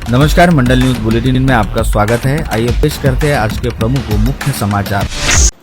नमस्कार, मंडल news bulletin में आपका स्वागत है। आइए पेश करते हैं आज के प्रमुख व मुख्य समाचार।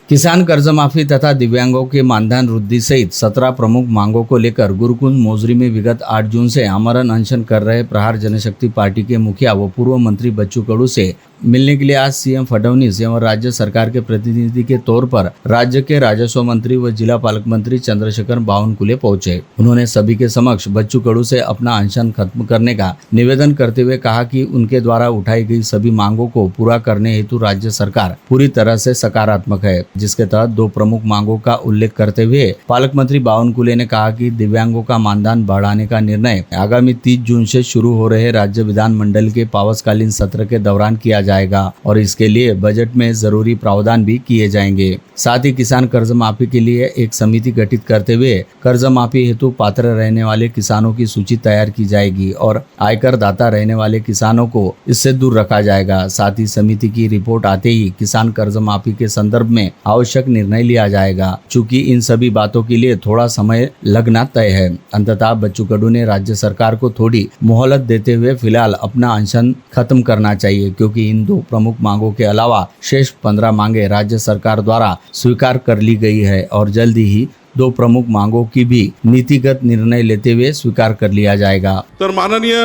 किसान कर्ज माफी तथा दिव्यांगों के मानधन वृद्धि सहित 17 प्रमुख मांगों को लेकर गुरुकुंज मोजरी में विगत 8 जून से आमरण अनशन कर रहे प्रहार जनशक्ति पार्टी के मुखिया व पूर्व मंत्री बच्चू कडू से मिलने के लिए आज सीएम फडणवीस एवं राज्य सरकार के प्रतिनिधि के तौर पर राज्य के राजस्व मंत्री व जिला पालक मंत्री चंद्रशेखर बावनकुले पहुंचे। उन्होंने सभी के समक्ष बच्चू कडू से अपना अनशन खत्म करने का निवेदन करते हुए कहा कि उनके द्वारा उठाई गई सभी मांगों को पूरा करने हेतु राज्य सरकार पूरी तरह से सकारात्मक है, जिसके तहत 2 प्रमुख मांगों का उल्लेख करते हुए पालक मंत्री बावनकुले ने कहा कि दिव्यांगों का मानधन बढ़ाने का निर्णय आगामी 30 जून से शुरू हो रहे राज्य विधानमंडल के पावसकालीन सत्र के दौरान किया जाएगा और इसके लिए बजट में जरूरी प्रावधान भी किए जाएंगे। साथ ही किसान कर्ज माफी के लिए एक समिति गठित करते हुए कर्ज माफी हेतु पात्र रहने वाले किसानों की सूची तैयार की जाएगी और आयकर दाता रहने वाले किसानों को इससे दूर रखा जाएगा। साथ ही समिति की रिपोर्ट आते ही किसान कर्ज माफी के संदर्भ में आवश्यक निर्णय लिया जाएगा। चूँकि इन सभी बातों के लिए थोड़ा समय लगना तय है। अंततः बच्चू कडू ने राज्य सरकार को थोड़ी मोहलत देते हुए फिलहाल अपना अनशन खत्म करना चाहिए, क्योंकि इन 2 प्रमुख मांगों के अलावा शेष 15 मांगे राज्य सरकार द्वारा स्वीकार कर ली गई है और जल्दी ही 2 प्रमुख मांगों की भी नीतिगत निर्णय लेते हुए स्वीकार कर लिया जाएगा। तर माननीय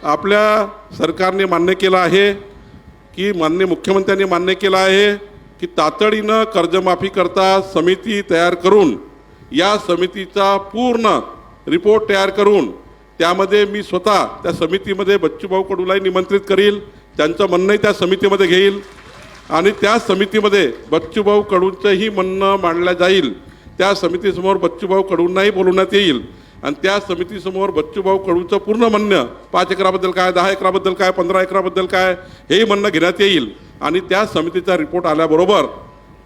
आपल्या सरकारने मान्य केलं आहे की माननीय मुख्यमंत्र्यांनी मान्य केलं आहे की तातडीनं कर्जमाफी करता समिती तयार करून या समितीचा पूर्ण रिपोर्ट तयार करून त्यामध्ये मी स्वतः त्या समितीमध्ये बच्चूभाऊ कडूलाही निमंत्रित करील, त्यांचं म्हणणंही त्या समितीमध्ये घेईल आणि त्या समितीमध्ये बच्चूभाऊ कडूंचंही म्हणणं मांडलं जाईल। त्या समितीसमोर बच्चूभाऊ कडूंनाही बोलवण्यात येईल आणि त्या समितीसमोर बच्चूभाऊ कडूंचं पूर्ण म्हणणं 5 एकराबद्दल काय, 10 एकराबद्दल काय, 15 एकराबद्दल काय हेही म्हणणं घेण्यात येईल आणि त्या समितीचा रिपोर्ट आल्याबरोबर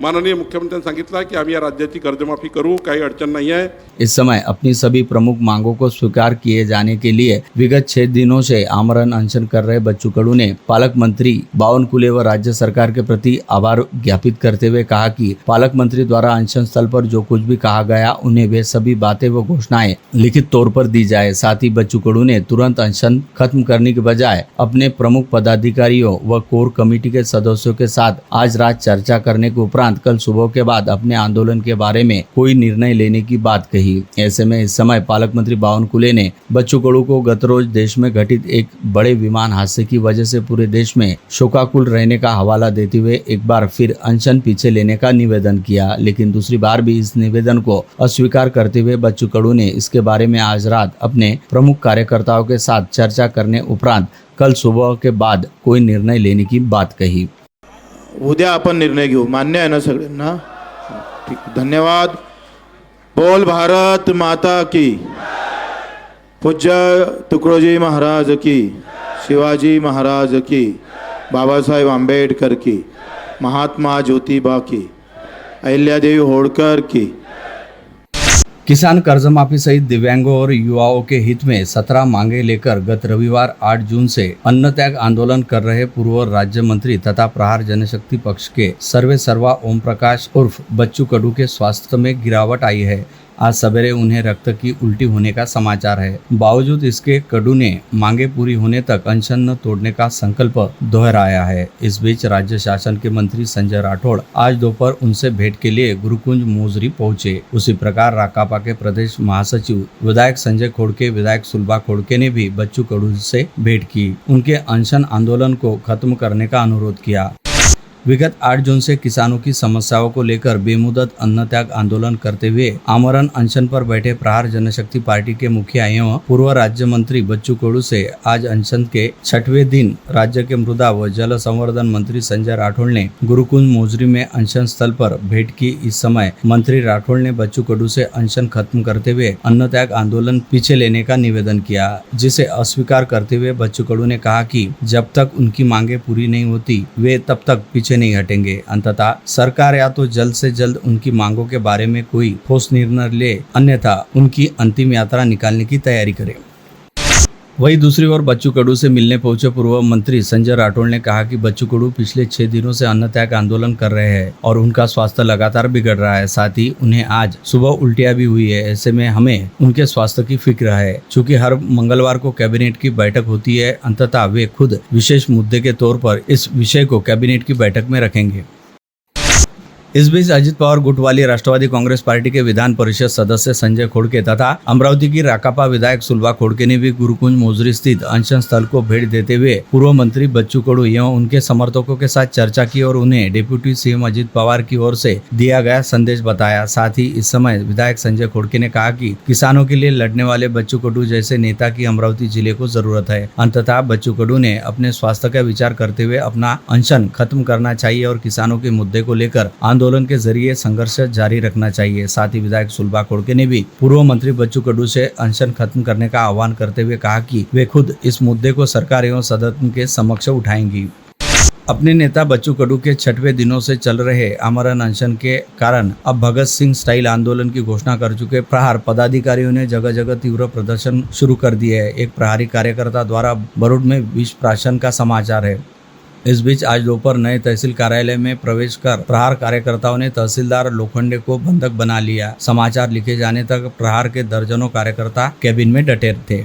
माननीय मुख्यमंत्र्यांनी सांगितलं कि आम्ही या राज्याची कर्जमाफी करू, काही अडचण नहीं है। इस समय अपनी सभी प्रमुख मांगों को स्वीकार किए जाने के लिए विगत 6 दिनों से आमरण अनशन कर रहे बच्चू कडू ने पालक मंत्री बावनकुले व राज्य सरकार के प्रति आभार ज्ञापित करते हुए कहा कि पालक मंत्री द्वारा अनशन स्थल पर जो कुछ भी कहा गया उन्हें वे सभी बातें व घोषणाएं लिखित तौर पर दी जाए। साथ ही बच्चू कडू ने तुरंत अनशन खत्म करने के बजाय अपने प्रमुख पदाधिकारियों व कोर कमेटी के सदस्यों के साथ आज रात चर्चा करने के उपरांत कल सुबह के बाद अपने आंदोलन के बारे में कोई निर्णय लेने की बात कही। ऐसे में इस समय पालक मंत्री बावनकुले ने बच्चू कडू को गत रोज देश में घटित एक बड़े विमान हादसे की वजह से पूरे देश में शोकाकुल रहने का हवाला देते हुए एक बार फिर अनशन पीछे लेने का निवेदन किया, लेकिन दूसरी बार भी इस निवेदन को अस्वीकार करते हुए बच्चू कडू ने इसके बारे में आज रात अपने प्रमुख कार्यकर्ताओं के साथ चर्चा करने उपरांत कल सुबह के बाद कोई निर्णय लेने की बात कही। उद्या आपण निर्णय घेऊ, मान्य आहे ना सगळ्यांना? ठीक, धन्यवाद। बोल भारत माता की, पूज्य तुकडोजी महाराज की, शिवाजी महाराज की, बाबासाहेब आंबेडकर की, महात्मा ज्योतिबा की, अहिल्यादेवी होळकर की। किसान कर्ज माफी सहित दिव्यांगों और युवाओं के हित में 17 मांगे लेकर गत रविवार 8 जून से अन्न त्याग आंदोलन कर रहे पूर्व राज्य मंत्री तथा प्रहार जनशक्ति पक्ष के सर्वे सर्वा ओम प्रकाश उर्फ बच्चू कडू के स्वास्थ्य में गिरावट आई है। आज सवेरे उन्हें रक्त की उल्टी होने का समाचार है। बावजूद इसके कडू ने मांगे पूरी होने तक अनशन न तोड़ने का संकल्प दोहराया है। इस बीच राज्य शासन के मंत्री संजय राठौड़ आज दोपहर उनसे भेंट के लिए गुरुकुंज मोजरी पहुंचे। उसी प्रकार राकापा के प्रदेश महासचिव विधायक संजय खोड़के, विधायक सुलभा खोड़के ने भी बच्चू कडू से भेंट की, उनके अनशन आंदोलन को खत्म करने का अनुरोध किया। विगत 8 जून से किसानों की समस्याओं को लेकर बेमुदत अन्न त्याग आंदोलन करते हुए आमरण अनशन पर बैठे प्रहार जनशक्ति पार्टी के मुखिया एवं पूर्व राज्य मंत्री बच्चू कडू से आज अनशन के 6वें दिन राज्य के मृदा व जल संवर्धन मंत्री संजय राठौड़ ने गुरुकुंज मोजरी में अनशन स्थल पर भेंट की। इस समय मंत्री राठौड़ ने बच्चू कडू से अनशन खत्म करते हुए अन्न त्याग आंदोलन पीछे लेने का निवेदन किया, जिसे अस्वीकार करते हुए बच्चू कडू ने कहा कि जब तक उनकी मांगे पूरी नहीं होती वे तब तक पीछे नहीं हटेंगे। अंततः सरकार या तो जल्द से जल्द उनकी मांगों के बारे में कोई ठोस निर्णय ले, अन्यथा उनकी अंतिम यात्रा निकालने की तैयारी करे। वहीं दूसरी ओर बच्चू कडू से मिलने पहुंचे पूर्व मंत्री संजय राठौड़ ने कहा कि बच्चू कडू पिछले 6 दिनों से अन्न त्याग आंदोलन कर रहे हैं और उनका स्वास्थ्य लगातार बिगड़ रहा है। साथ ही उन्हें आज सुबह उल्टियां भी हुई है। ऐसे में हमें उनके स्वास्थ्य की फिक्र है। चूंकि हर मंगलवार को कैबिनेट की बैठक होती है, अंततः वे खुद विशेष मुद्दे के तौर पर इस विषय को कैबिनेट की बैठक में रखेंगे। इस बीच अजित पवार गुट वाली राष्ट्रवादी कांग्रेस पार्टी के विधान परिषद सदस्य संजय खोड़के तथा अमरावती की राकापा विधायक सुलभा खोड़के ने भी गुरुकुंज मोजरी स्थित अनशन स्थल को भेंट देते हुए पूर्व मंत्री बच्चू कडू एवं उनके समर्थकों के साथ चर्चा की और उन्हें डिप्टी सीएम अजित पवार की ओर से दिया गया संदेश बताया। साथ ही इस समय विधायक संजय खोड़के ने कहा कि किसानों के लिए लड़ने वाले बच्चू कडू जैसे नेता की अमरावती जिले को जरूरत है। अंततः बच्चू कडू ने अपने स्वास्थ्य का विचार करते हुए अपना अनशन खत्म करना चाहिए और किसानों के मुद्दे को लेकर आंदोलन के जरिए संघर्ष जारी रखना चाहिए। साथ ही विधायक सुलभा खोड़के ने भी पूर्व मंत्री बच्चू कडू से अनशन खत्म करने का आह्वान करते हुए कहा कि वे खुद इस मुद्दे को सरकार एवं सदन के समक्ष उठाएंगी। अपने नेता बच्चू कडू के 6वें दिनों से चल रहे आमरण अनशन के कारण अब भगत सिंह स्टाइल आंदोलन की घोषणा कर चुके प्रहार पदाधिकारियों ने जगह जगह तीव्र प्रदर्शन शुरू कर दिए है। एक प्रहारी कार्यकर्ता द्वारा बरूड में विष प्राशन का समाचार है। इस बीच आज दोपहर नए तहसील कार्यालय में प्रवेश कर प्रहार कार्यकर्ताओं ने तहसीलदार लोखंडे को बंधक बना लिया। समाचार लिखे जाने तक प्रहार के दर्जनों कार्यकर्ता कैबिन में डटे थे।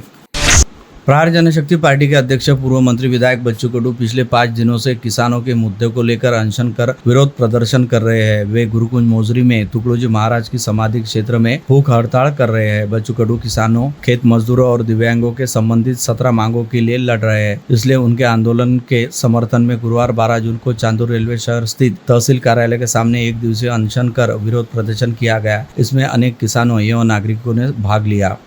प्रहार जनशक्ति पार्टी के अध्यक्ष पूर्व मंत्री विधायक बच्चू कडू पिछले 5 दिनों से किसानों के मुद्दे को लेकर अनशन कर विरोध प्रदर्शन कर रहे हैं। वे गुरुकुंज मोजरी में तुकडोजी महाराज की समाधि क्षेत्र में भूख हड़ताल कर रहे हैं। बच्चू कडू किसानों, खेत मजदूरों और दिव्यांगों के संबंधित 17 मांगों के लिए लड़ रहे हैं। इसलिए उनके आंदोलन के समर्थन में गुरुवार 12 जून को चांदूर रेलवे शहर स्थित तहसील कार्यालय के सामने 1 दिवसीय अनशन कर विरोध प्रदर्शन किया गया। इसमें अनेक किसानों एवं नागरिकों ने भाग लिया।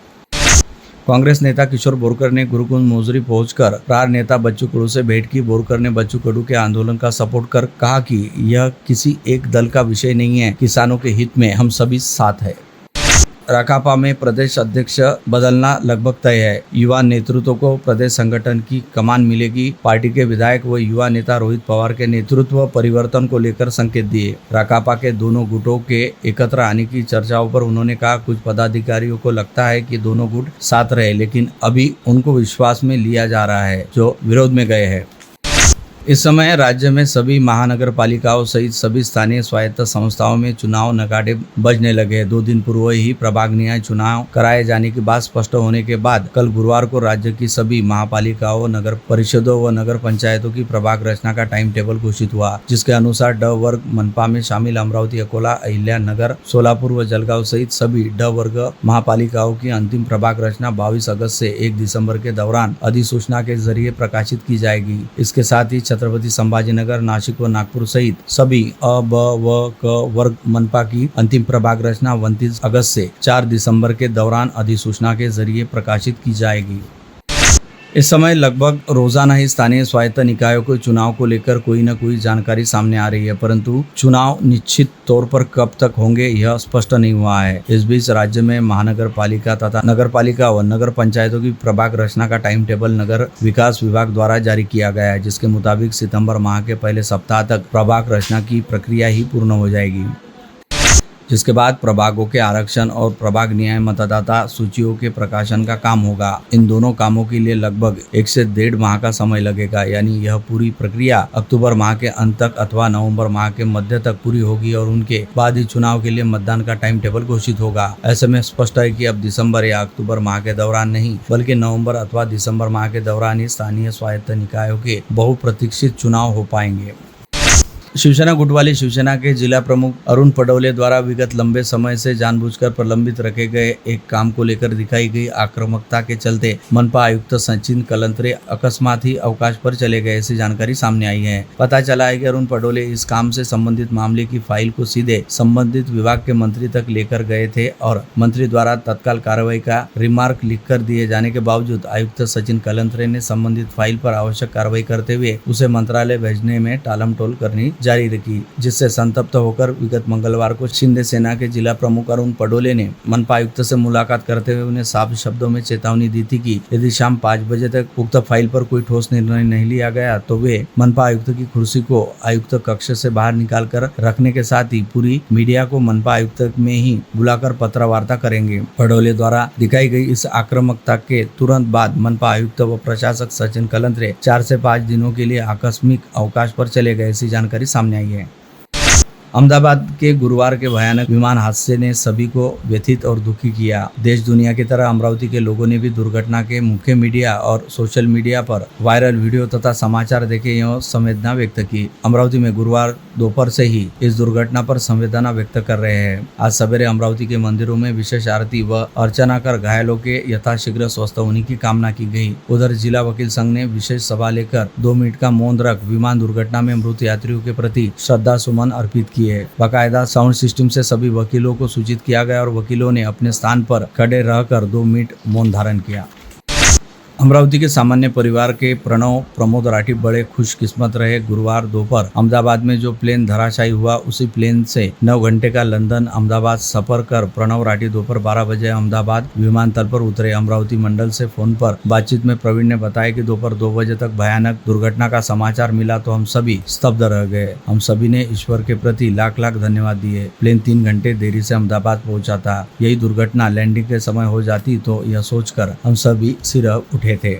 कांग्रेस नेता किशोर बोरकर ने गुरुकुंज मोजरी पहुंचकर प्रहार नेता बच्चू कडू से भेंट की। बोरकर ने बच्चू कडू के आंदोलन का सपोर्ट कर कहा कि यह किसी एक दल का विषय नहीं है, किसानों के हित में हम सभी साथ है। राकापा में प्रदेश अध्यक्ष बदलना लगभग तय है। युवा नेतृत्व को प्रदेश संगठन की कमान मिलेगी। पार्टी के विधायक व युवा नेता रोहित पवार के नेतृत्व परिवर्तन को लेकर संकेत दिए। राकापा के दोनों गुटों के एकत्र आने की चर्चाओं पर उन्होंने कहा, कुछ पदाधिकारियों को लगता है कि दोनों गुट साथ रहे, लेकिन अभी उनको विश्वास में लिया जा रहा है जो विरोध में गए हैं। इस समय राज्य में सभी महानगर पालिकाओं सहित सभी स्थानीय स्वायत्त संस्थाओं में चुनाव नगाड़े बजने लगे। 2 दिन पूर्व ही प्रभाग न्याय चुनाव कराए जाने की बात स्पष्ट होने के बाद कल गुरुवार को राज्य की सभी महापालिकाओं, नगर परिषदों व नगर पंचायतों की प्रभाग रचना का टाइम टेबल घोषित हुआ, जिसके अनुसार ड वर्ग मनपा में शामिल अमरावती, अकोला, अहिल्या नगर, सोलापुर व जलगांव सहित सभी ड वर्ग महापालिकाओं की अंतिम प्रभाग रचना 22 अगस्त से 1 दिसंबर के दौरान अधिसूचना के जरिए प्रकाशित की जाएगी। इसके साथ ही छत्रपति संभाजीनगर, नासिक व नागपुर सहित सभी अ, ब, व, क वर्ग मनपा की अंतिम प्रभाग रचना 29 अगस्त से 4 दिसंबर के दौरान अधिसूचना के जरिए प्रकाशित की जाएगी। इस समय लगभग रोजाना ही स्थानीय स्वायत्त निकायों के चुनाव को लेकर कोई न कोई जानकारी सामने आ रही है, परंतु चुनाव निश्चित तौर पर कब तक होंगे यह स्पष्ट नहीं हुआ है। इस बीच राज्य में महानगर पालिका तथा नगर पालिका व नगर पंचायतों की प्रभाग रचना का टाइम टेबल नगर विकास विभाग द्वारा जारी किया गया है, जिसके मुताबिक सितंबर माह के पहले सप्ताह तक प्रभाग रचना की प्रक्रिया ही पूर्ण हो जाएगी, जिसके बाद प्रभागों के आरक्षण और प्रभाग न्याय मतदाता सूचियों के प्रकाशन का काम होगा। इन दोनों कामों के लिए लगभग 1 से 1.5 माह का समय लगेगा, यानी यह पूरी प्रक्रिया अक्टूबर माह के अंत तक अथवा नवंबर माह के मध्य तक पूरी होगी और उनके बाद ही चुनाव के लिए मतदान का टाइम टेबल घोषित होगा। ऐसे में स्पष्ट है कि अब दिसंबर या अक्टूबर माह के दौरान नहीं, बल्कि नवम्बर अथवा दिसंबर माह के दौरान ही स्थानीय स्वायत्त निकायों के बहुप्रतीक्षित चुनाव हो पाएंगे। शिवसेना गुट वाली शिवसेना के जिला प्रमुख अरुण पडवले द्वारा विगत लंबे समय से जानबूझकर प्रलंबित रखे गए एक काम को लेकर दिखाई गई आक्रामकता के चलते मनपा आयुक्त सचिन कलंत्रे अकस्मात ही अवकाश पर चले गए, ऐसी जानकारी सामने आई है। पता चला है कि अरुण पडवले इस काम से संबंधित मामले की फाइल को सीधे संबंधित विभाग के मंत्री तक लेकर गए थे और मंत्री द्वारा तत्काल कार्रवाई का रिमार्क लिखकर दिए जाने के बावजूद आयुक्त सचिन कलंत्रे ने संबंधित फाइल पर आवश्यक कार्रवाई करते हुए उसे मंत्रालय भेजने में टालमटोल करनी जारी रखी, जिससे संतप्त होकर विगत मंगलवार को शिंदे सेना के जिला प्रमुख अरुण पडोले ने मनपा आयुक्त से मुलाकात करते हुए उन्हें साफ शब्दों में चेतावनी दी थी कि यदि शाम 5 बजे तक उक्त फाइल पर कोई ठोस निर्णय नहीं लिया गया तो वे मनपा आयुक्त की कुर्सी को आयुक्त कक्ष से बाहर निकाल कर रखने के साथ ही पूरी मीडिया को मनपा आयुक्त में ही बुलाकर पत्रवार्ता करेंगे। पडोले द्वारा दिखाई गई इस आक्रामकता के तुरंत बाद मनपा आयुक्त व प्रशासक सचिन कलंत्रे 4 से 5 दिनों के लिए आकस्मिक अवकाश पर चले गए, ऐसी जानकारी सामने आई है। अहमदाबाद के गुरुवार के भयानक विमान हादसे ने सभी को व्यथित और दुखी किया। देश दुनिया की तरह अमरावती के लोगों ने भी दुर्घटना के मुख्य मीडिया और सोशल मीडिया पर वायरल वीडियो तथा समाचार देखे यह संवेदना व्यक्त की। अमरावती में गुरुवार दोपहर से ही इस दुर्घटना पर संवेदना व्यक्त कर रहे हैं। आज सवेरे अमरावती के मंदिरों में विशेष आरती व अर्चना कर घायलों के यथाशीघ्र स्वस्थ होने की कामना की गई। उधर जिला वकील संघ ने विशेष सभा लेकर 2 मिनट का मौन रख विमान दुर्घटना में मृत यात्रियों के प्रति श्रद्धा सुमन अर्पित किए। बाकायदा साउंड सिस्टम से सभी वकीलों को सूचित किया गया और वकीलों ने अपने स्थान पर खड़े रहकर 2 मिनट मौन धारण किया। अमरावती के सामान्य परिवार के प्रणव प्रमोद राठी बड़े खुशकिस्मत रहे। गुरुवार दोपहर अहमदाबाद में जो प्लेन धराशायी हुआ उसी प्लेन से 9 घंटे का लंदन अहमदाबाद सफर कर प्रणव राठी दोपहर 12 बजे अहमदाबाद विमानतल पर उतरे। अमरावती मंडल से फोन पर बातचीत में प्रवीण ने बताया कि दोपहर 2 बजे तक भयानक दुर्घटना का समाचार मिला तो हम सभी स्तब्ध रह गए। हम सभी ने ईश्वर के प्रति लाख लाख धन्यवाद दिए। प्लेन 3 घंटे देरी से अहमदाबाद पहुंचा था। यही दुर्घटना लैंडिंग के समय हो जाती तो यह सोचकर हम सभी सिर उठे थे।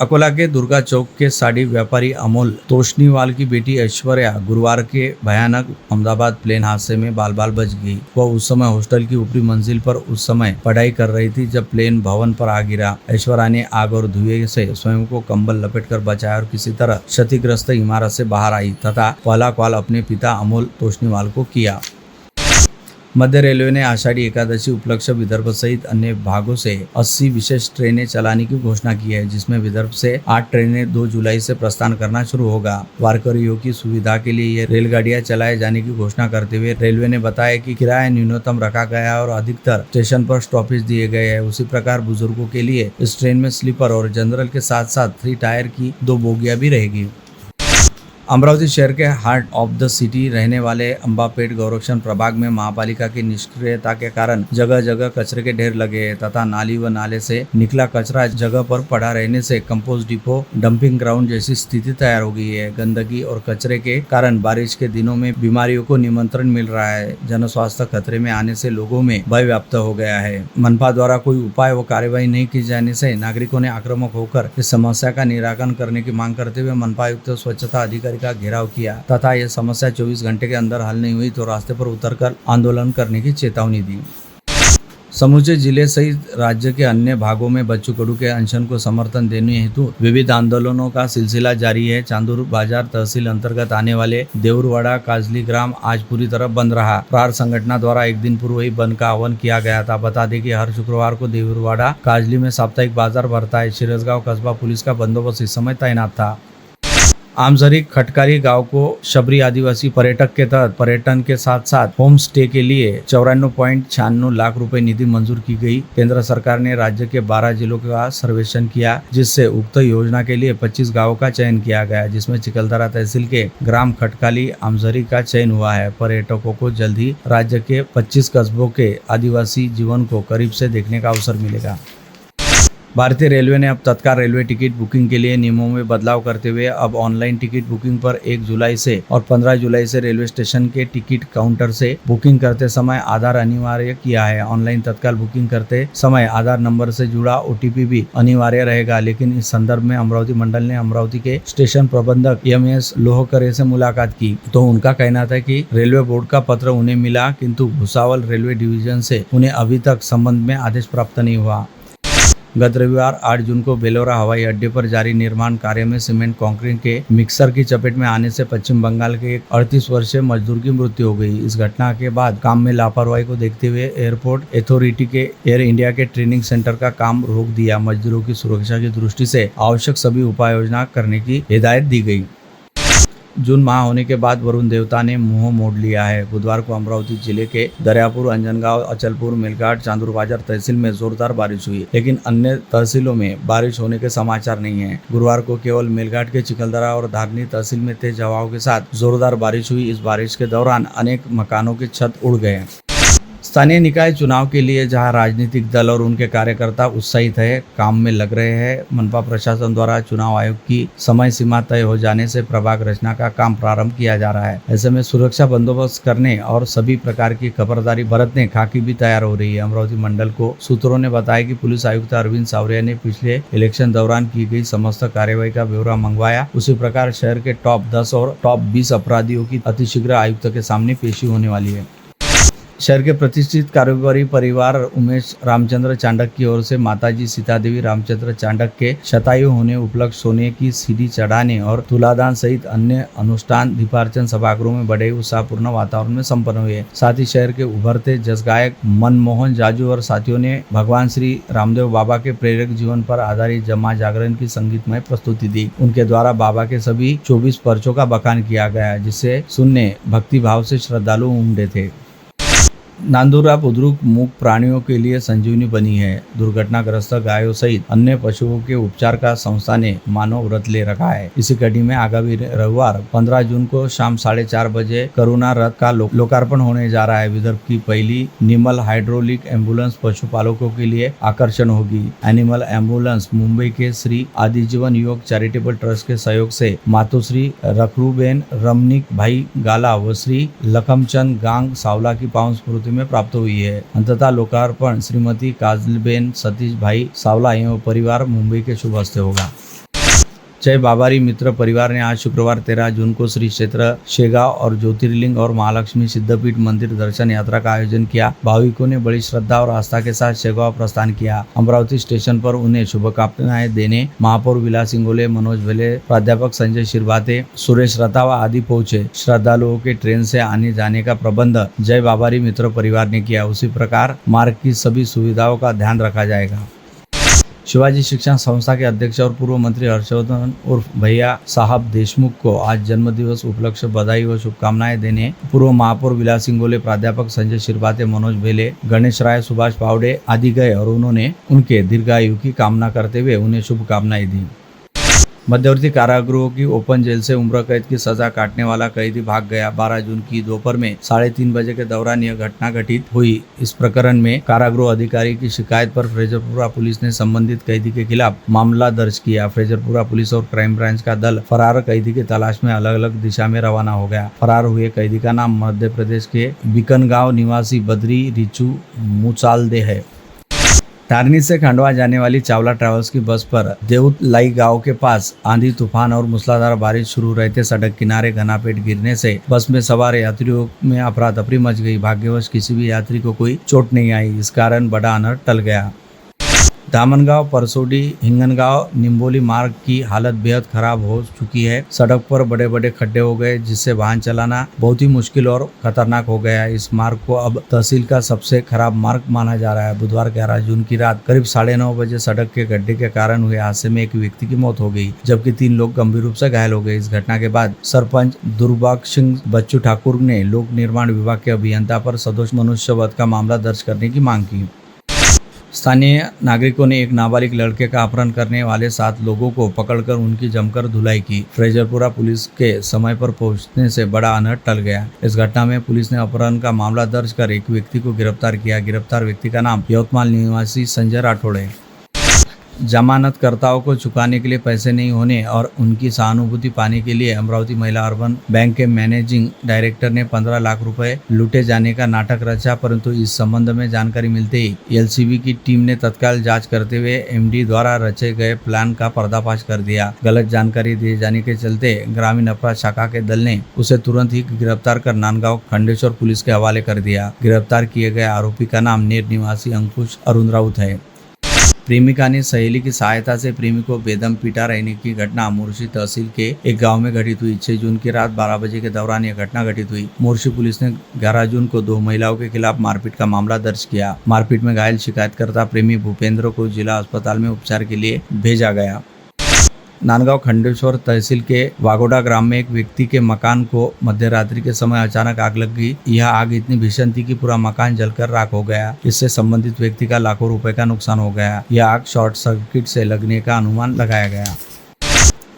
अकोला के दुर्गा चौक के साड़ी व्यापारी अमोल तोषनीवाल की बेटी ऐश्वर्या गुरुवार के भयानक अहमदाबाद प्लेन हादसे में बाल बाल बच गई। वह उस समय हॉस्टल की ऊपरी मंजिल पर उस समय पढ़ाई कर रही थी जब प्लेन भवन पर आ गिरा। ऐश्वर्या ने आग और धुएं से स्वयं को कंबल लपेटकर बचाया और किसी तरह क्षतिग्रस्त इमारत से बाहर आई तथा पहला कॉल अपने पिता अमोल तोषनीवाल को किया। मध्य रेलवे ने आषाढ़ी एकादशी उपलक्ष्य विदर्भ सहित अन्य भागों से 80 विशेष ट्रेनें चलाने की घोषणा की है, जिसमें विदर्भ से 8 ट्रेनें 2 जुलाई से प्रस्थान करना शुरू होगा। वारकरियों की सुविधा के लिए ये रेलगाड़ियां चलाए जाने की घोषणा करते हुए रेलवे ने बताया कि किराया न्यूनतम रखा गया और अधिकतर स्टेशन पर स्टॉपेज दिए गए हैं। उसी प्रकार बुजुर्गों के लिए इस ट्रेन में स्लीपर और जनरल के साथ साथ 3 टायर की 2 बोगियां भी रहेगी। अमरावती शहर के हार्ट ऑफ द सिटी रहने वाले अंबापेट गौरक्षण प्रभाग में महापालिका की निष्क्रियता के कारण जगह जगह कचरे के ढेर लगे हैं तथा नाली व नाले से निकला कचरा जगह पर पड़ा रहने से कंपोस्ट डिपो डंपिंग ग्राउंड जैसी स्थिति तैयार हो गई है। गंदगी और कचरे के कारण बारिश के दिनों में बीमारियों को निमंत्रण मिल रहा है। जन स्वास्थ्य खतरे में आने से लोगों में भय व्याप्त हो गया है। मनपा द्वारा कोई उपाय व कार्यवाही नहीं की जाने से नागरिकों ने आक्रामक होकर इस समस्या का निराकरण करने की मांग करते हुए मनपा आयुक्त स्वच्छता अधिकारी का घेराव किया तथा यह समस्या 24 घंटे के अंदर हल नहीं हुई तो रास्ते पर उतरकर आंदोलन करने की चेतावनी दी। समूचे जिले सहित राज्य के अन्य भागों में बच्चू कडू के अनशन को समर्थन देने हेतु विविध आंदोलनों का सिलसिला जारी है। चांदूर बाजार तहसील अंतर्गत आने वाले देवरवाड़ा काजली ग्राम आज पूरी तरह बंद रहा। प्रहार संगठन द्वारा एक दिन पूर्व ही बंद का आह्वान किया गया था। बता दें कि हर शुक्रवार को देवरवाड़ा काजली में साप्ताहिक बाजार भरता है। शिरसगांव कस्बा पुलिस का बंदोबस्त इस समय तैनात था। आमजरी खटकारी गांव को शबरी आदिवासी पर्यटक के तहत पर्यटन के साथ साथ होम स्टे के लिए 54.96 लाख रुपए निधि मंजूर की गई। केंद्र सरकार ने राज्य के 12 जिलों का सर्वेक्षण किया, जिससे उक्त योजना के लिए 25 गांवों का चयन किया गया, जिसमें चिकलदरा तहसील के ग्राम खटकाली आमजरी का चयन हुआ है। पर्यटकों को जल्द ही राज्य के 25 कस्बों के आदिवासी जीवन को करीब से देखने का अवसर मिलेगा। भारतीय रेलवे ने अब तत्काल रेलवे टिकट बुकिंग के लिए नियमों में बदलाव करते हुए अब ऑनलाइन टिकट बुकिंग पर 1 जुलाई से और 15 जुलाई से रेलवे स्टेशन के टिकट काउंटर से बुकिंग करते समय आधार अनिवार्य किया है। ऑनलाइन तत्काल बुकिंग करते समय आधार नंबर से जुड़ा OTP भी अनिवार्य रहेगा। लेकिन इस संदर्भ में अमरावती मंडल ने अमरावती के स्टेशन प्रबंधक MS लोहकरे से मुलाकात की तो उनका कहना था कि रेलवे बोर्ड का पत्र उन्हें मिला, किंतु भुसावल रेलवे डिवीजन से उन्हें अभी तक संबंध में आदेश प्राप्त नहीं हुआ। गत रविवार 8 जून को बेलोरा हवाई अड्डे पर जारी निर्माण कार्य में सीमेंट कंक्रीट के मिक्सर की चपेट में आने से पश्चिम बंगाल के एक 38 वर्षीय मजदूर की मृत्यु हो गई। इस घटना के बाद काम में लापरवाही को देखते हुए एयरपोर्ट अथॉरिटी के एयर इंडिया के ट्रेनिंग सेंटर का काम रोक दिया। मजदूरों की सुरक्षा की दृष्टि से आवश्यक सभी उपाय योजना करने की हिदायत दी गई। जून माह होने के बाद वरुण देवता ने मुंह मोड़ लिया है। बुधवार को अमरावती जिले के दरियापुर, अंजनगांव, अचलपुर, मेलघाट, चांदूर बाजार तहसील में जोरदार बारिश हुई, लेकिन अन्य तहसीलों में बारिश होने के समाचार नहीं है। गुरुवार को केवल मेलघाट के चिखलदरा और धारनी तहसील में तेज हवाओं के साथ जोरदार बारिश हुई। इस बारिश के दौरान अनेक मकानों की छत उड़ गए। स्थानीय निकाय चुनाव के लिए जहां राजनीतिक दल और उनके कार्यकर्ता उत्साहित है, काम में लग रहे हैं, मनपा प्रशासन द्वारा चुनाव आयोग की समय सीमा तय हो जाने से प्रभाग रचना का काम प्रारंभ किया जा रहा है। ऐसे में सुरक्षा बंदोबस्त करने और सभी प्रकार की खबरदारी बरतने खाकी भी तैयार हो रही है। अमरावती मंडल को सूत्रों ने बताया कि पुलिस आयुक्त अरविंद सावरिया ने पिछले इलेक्शन दौरान की गई समस्त कार्यवाही का ब्यौरा मंगवाया। उसी प्रकार शहर के टॉप 10 और टॉप 20 अपराधियों की अतिशीघ्र आयुक्त के सामने पेशी होने वाली है। शहर के प्रतिष्ठित कारोबारी परिवार उमेश रामचंद्र चांडक की ओर से माताजी सीतादेवी रामचंद्र चांडक के शतायु होने उपलक्ष्य सोने की सीढ़ी चढ़ाने और तुलादान सहित अन्य अनुष्ठान दीपार्चन सभागृह में बड़े उत्साहपूर्ण वातावरण में संपन्न हुए। साथ ही शहर के उभरते जस गायक मनमोहन जाजू और साथियों ने भगवान श्री रामदेव बाबा के प्रेरक जीवन पर आधारित जमा जागरण की संगीतमय प्रस्तुति दी। उनके द्वारा बाबा के सभी 24 पर्चों का बखान किया गया, जिसे सुनने भक्ति भाव से श्रद्धालु उमड़े थे। नांदुरा बुजुर्ग मूक प्राणियों के लिए संजीवनी बनी है। दुर्घटनाग्रस्त गायों सहित अन्य पशुओं के उपचार का संस्था ने मानव व्रत ले रखा है। इसी कड़ी में आगामी रविवार 15 जून को शाम 4:30 बजे करुणा रथ का लोकार्पण होने जा रहा है। विदर्भ की पहली निमल हाइड्रोलिक एम्बुलेंस पशुपालकों के लिए आकर्षण होगी। एनिमल एम्बुलेंस मुंबई के श्री आदिजीवन योग चैरिटेबल ट्रस्ट के सहयोग से मातोश्री रखरूबेन रमनिक भाई गाला व श्री लखमचंद गांग सावला की पावन स्मृति में प्राप्त हुई है। अंततः लोकार्पण श्रीमती काजलबेन सतीश भाई सावला एवं परिवार मुंबई के शुभ हस्ते होगा। जय बाबारी मित्र परिवार ने आज शुक्रवार 13 जून को श्री क्षेत्र शेगांव और ज्योतिर्लिंग और महालक्ष्मी सिद्धपीठ मंदिर दर्शन यात्रा का आयोजन किया। भाविकों ने बड़ी श्रद्धा और आस्था के साथ शेगांव प्रस्थान किया। अमरावती स्टेशन पर उन्हें शुभकामनाएं देने महापौर विलास इंगोले, मनोज भेले, प्राध्यापक संजय शिरभाते, सुरेश रतावा आदि पहुंचे। श्रद्धालुओं के ट्रेन से आने जाने का प्रबंध जय बाबारी मित्र परिवार ने किया। उसी प्रकार मार्ग की सभी सुविधाओं का ध्यान रखा जाएगा। शिवाजी शिक्षण संस्था के अध्यक्ष और पूर्व मंत्री हर्षवर्धन उर्फ भैया साहब देशमुख को आज जन्मदिवस उपलक्ष्य बधाई व शुभकामनाएं देने पूर्व महापौर विलास इंगोले, प्राध्यापक संजय शिरभाते, मनोज भेले, गणेश राय, सुभाष पावड़े आदि गए और उन्होंने उनके दीर्घायु की कामना करते हुए उन्हें शुभकामनाएं दी। मध्यवर्ती कारागृहों की ओपन जेल से उम्र कैद की सजा काटने वाला कैदी भाग गया। 12 जून की दोपहर में 3:30 बजे के दौरान यह घटना घटित हुई। इस प्रकरण में कारागृह अधिकारी की शिकायत पर फ्रेजरपुरा पुलिस ने संबंधित कैदी के खिलाफ मामला दर्ज किया। फ्रेजरपुरा पुलिस और क्राइम ब्रांच का दल फरार कैदी की तलाश में अलग अलग दिशा में रवाना हो गया। फरार हुए कैदी का नाम मध्य प्रदेश के बीकनगांव निवासी बद्री रिचू मुचालदे है। धारनी से खंडवा जाने वाली चावला ट्रैवल्स की बस पर देवलाई गांव के पास आंधी तूफान और मूसलाधार बारिश शुरू रहते सड़क किनारे घना पेड़ गिरने से बस में सवार यात्रियों में अफरा तफरी मच गई। भाग्यवश किसी भी यात्री को कोई चोट नहीं आई। इस कारण बड़ा अनर्थ टल गया। दामनगांव, परसोडी, हिंगनगांव, निम्बोली मार्ग की हालत बेहद खराब हो चुकी है। सड़क पर बड़े बड़े खड्डे हो गए, जिससे वाहन चलाना बहुत ही मुश्किल और खतरनाक हो गया है। इस मार्ग को अब तहसील का सबसे खराब मार्ग माना जा रहा है। बुधवार 11 जून की रात करीब 9:30 बजे सड़क के गड्ढे के कारण हुए हादसे में एक व्यक्ति की मौत हो गई, जबकि 3 लोग गंभीर रूप से घायल हो गए। इस घटना के बाद सरपंच दुर्बाग सिंह बच्चू ठाकुर ने लोक निर्माण विभाग के अभियंता पर सदोष मनुष्यवध का मामला दर्ज करने की मांग की। स्थानीय नागरिकों ने एक नाबालिग लड़के का अपहरण करने वाले 7 लोगों को पकड़कर उनकी जमकर धुलाई की। फ्रेजरपुरा पुलिस के समय पर पहुंचने से बड़ा अनर्थ टल गया। इस घटना में पुलिस ने अपहरण का मामला दर्ज कर एक व्यक्ति को गिरफ्तार किया। गिरफ्तार व्यक्ति का नाम यवतमाल निवासी संजय राठौड़ है। जमानतकर्ताओं को चुकाने के लिए पैसे नहीं होने और उनकी सहानुभूति पाने के लिए अमरावती महिला अर्बन बैंक के मैनेजिंग डायरेक्टर ने 15 लाख रुपए लूटे जाने का नाटक रचा, परंतु इस संबंध में जानकारी मिलते ही एलसीबी की टीम ने तत्काल जांच करते हुए एमडी द्वारा रचे गए प्लान का पर्दाफाश कर दिया। गलत जानकारी दिए जाने के चलते ग्रामीण अपराध शाखा के दल ने उसे तुरंत ही गिरफ्तार कर नांदगांव खंडेश्वर पुलिस के हवाले कर दिया। गिरफ्तार किए गए आरोपी का नाम नेर निवासी अंकुश अरुण राउत है। प्रेमिका ने सहेली की सहायता से प्रेमी को बेदम पीटा रहने की घटना मोर्शी तहसील के एक गांव में घटित हुई। 6 जून की रात 12 बजे के दौरान यह घटना घटित हुई। मोर्शी पुलिस ने 11 जून को 2 महिलाओं के खिलाफ मारपीट का मामला दर्ज किया। मारपीट में घायल शिकायतकर्ता प्रेमी भूपेंद्र को जिला अस्पताल में उपचार के लिए भेजा गया। नांदगांव खंडेश्वर तहसील के वागोड़ा ग्राम में एक व्यक्ति के मकान को मध्य रात्रि के समय अचानक आग लग गई। यह आग इतनी भीषण थी कि पूरा मकान जलकर राख हो गया। इससे संबंधित व्यक्ति का लाखों रुपए का नुकसान हो गया। यह आग शॉर्ट सर्किट से लगने का अनुमान लगाया गया।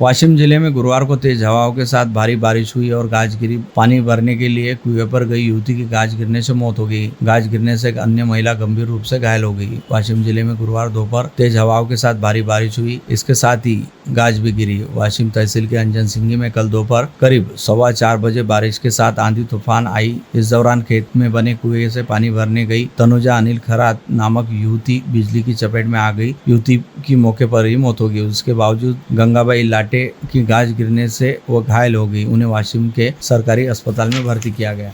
वाशिम जिले में गुरुवार को तेज हवाओं के साथ भारी बारिश हुई और गाज गिरी। पानी भरने के लिए कुएं पर गई युवती की गाज गिरने से मौत हो गई। गाज गिरने से एक अन्य महिला गंभीर रूप से घायल हो गई। वाशिम जिले में गुरुवार दोपहर तेज हवाओं के साथ भारी बारिश हुई। इसके साथ ही गाज भी गिरी। वाशिम तहसील के अंजन सिंगी में कल दोपहर करीब 4:15 बजे बारिश के साथ आंधी तूफान आई। इस दौरान खेत में बने कुएं से पानी भरने गई तनुजा अनिल खरात नामक युवती बिजली की चपेट में आ गई। युवती की मौके पर ही मौत हो गई। उसके बावजूद गंगाबाई लाटे की गाज गिरने से वो घायल हो गई। उन्हें वाशिम के सरकारी अस्पताल में भर्ती किया गया।